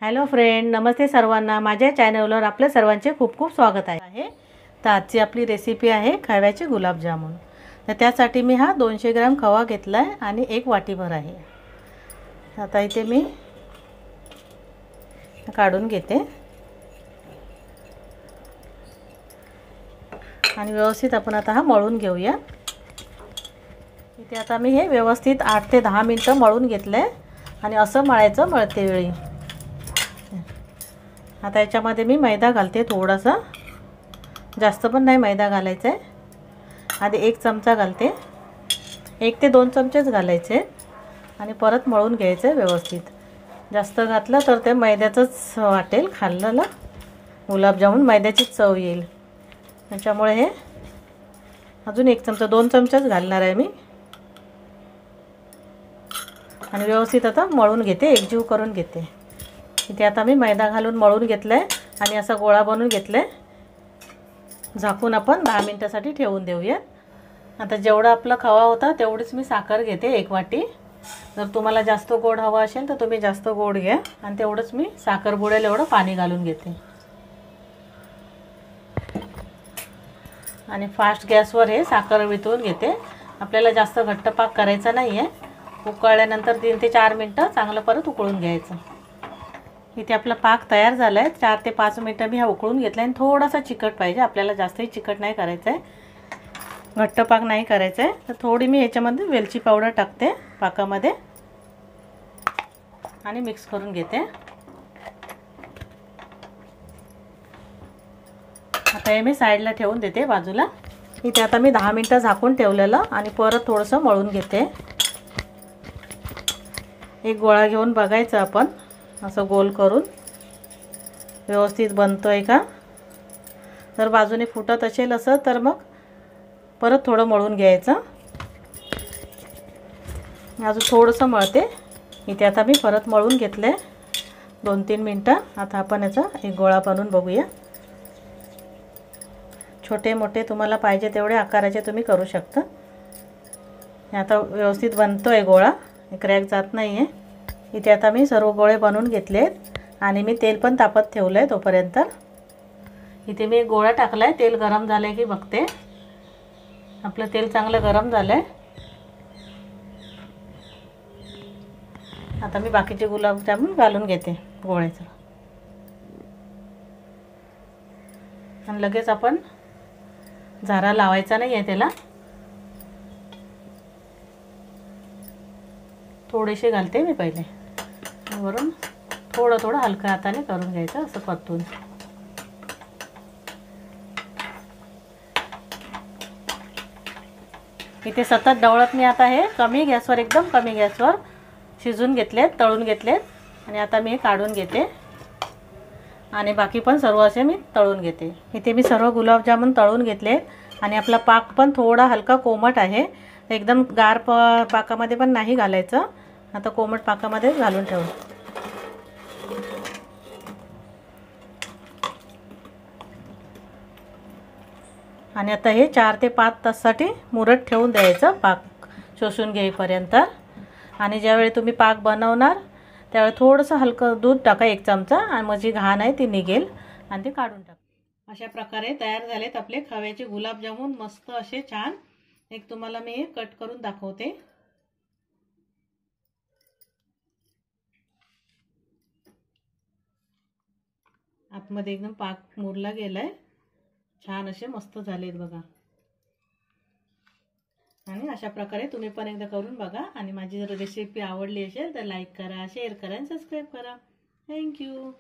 Hello friend, नमस्ते सर्वांना। माझ्या चॅनलवर आपल्या सर्वांचे खूप खूप स्वागत आहे। तर आजची आपली रेसिपी आहे खव्याचे गुलाबजामुन। तर त्यासाठी मी हा 200 ग्रॅम खवा घेतला आहे आणि एक वाटीभर आहे। आता इथे मी काढून घेते आणि व्यवस्थित आपण आता हा मळून घेऊया। इथे आता मी हे व्यवस्थित 8 ते 10 मिनिटं मळून घेतले आणि असं मळायचं मळते वेळी। आता याच्यामध्ये मी मैदा घालते, थोडासा, जास्त पण नाही मैदा घालायचा आहे। आधी 1 चमचा घालते, 1 ते 2 चमचेच घालायचे आणि परत मळून घ्यायचं व्यवस्थित। जास्त घातलं तर ते मैद्याचंच वाटेल, खाल्लेलं गुलाबजामुन मैद्याचीच चव येईल। त्याच्यामुळे हे अजून 1 चमचा 2 चमचेच घालणार आहे मी आणि व्यवस्थित आता मळून घेते, एकजीव करून घेते। इथे आता मी मैदा घालून मळून घेतलंय आणि असा गोळा बनवून घेतलाय। झाकून आपण 10 मिनिटांसाठी ठेवून देऊया। आता जेवढा आपला खवा होता तेवढीच मी साखर घेते, 1 वाटी। जर तुम्हाला जास्त गोड हवा असेल तर तुम्ही जास्त गोड घ्या आणि तेवढंच मी साखर बुडेल एवढं पाणी घालून घेते आणि फास्ट गॅसवर हे साखर वितळून घेते। आपल्याला जास्त घट्ट पाक करायचा नाहीये। उकळल्यानंतर 3 ते 4 मिनिटं चांगलं परत उकळून घ्यायचं। इथे आपला पाक तयार झाला आहे। 4 ते 5 मिनिटं मी हा उकळून घेतला आणि थोडासा चिकट पाहिजे आपल्याला, जास्तही चिकट नाही करायचं आहे, घट्ट पाक नाही करायचा आहे। तर थोडी मी याच्यामध्ये वेलची पावडर टाकते पाकामध्ये आणि मिक्स करून घेते। आता हे मी साईडला ठेवून देते बाजूला। इथे आता मी 10 मिनिटं झाकून ठेवलेलं आणि परत थोडंसं मळून घेते। एक गोळा घेऊन बघायचं आपण, असं गोल करून व्यवस्थित बनतोय का। तर बाजूने फुटत असेल असं तर मग परत थोडं मळून घ्यायचं। अजून थोडंसं मळते। इथे आता मी परत मळून घेतले 2-3 मिनिटं। आता आपण याचा एक गोळा बनवून बघूया। छोटे मोठे तुम्हाला पाहिजे तेवढे आकाराचे तुम्ही करू शकता। आता व्यवस्थित बनतोय गोळा, क्रॅक जात नाहीये। इथे आता मी सर्व गोळे बनवून घेतलेत आणि मी तेल पण तापत ठेवलंय तोपर्यंत। इथे मी एक गोळा टाकलाय, तेल गरम झालंय की बघते। आपलं तेल चांगलं गरम झालंय। आता मी बाकीचे गुलाबजामुन घालून घेते गोळ्याचं आणि लगेच आपण झारा लावायचा नाही आहे त्याला, थोडेसे घालते मी पहिले, वरून थोडं थोडं हलक्या हाताने करून घ्यायचं असं परतून। इथे सतत ढवळत मी आता हे कमी गॅसवर, एकदम कमी गॅसवर शिजून घेतलेत, तळून घेतलेत आणि आता मी हे काढून घेते आणि बाकी पण सर्व असे मी तळून घेते। इथे मी सर्व गुलाबजामुन तळून घेतलेत आणि आपला पाक पण थोडा हलका कोमट आहे, एकदम गार पाकामध्ये पण नाही घालायचं। आता कोमट पाकामध्ये घालून ठेवू आणि आता हे 4 ते 5 तासासाठी मुरत ठेवून द्यायचं, पाक शोषून घेईपर्यंत। आणि ज्यावेळी तुम्ही पाक बनवणार त्यावेळी थोडंसं हलकं दूध टाका, 1 चमचा, आणि मग जी घाण आहे ती निघेल आणि ते काढून टाका। अशा प्रकारे तयार झालेत आपले खव्याचे गुलाबजामुन, मस्त असे छान। एक तुम्हाला मी कट करून दाखवते। आतमध्ये एकदम पाक मुरला गेलाय, छान असे मस्त झालेत बघा। आणि अशा प्रकारे तुम्ही पण एकदा करून बघा आणि माझी जर रेसिपी आवडली असेल तर लाईक करा, शेअर करा आणि सबस्क्राइब करा। थँक्यू।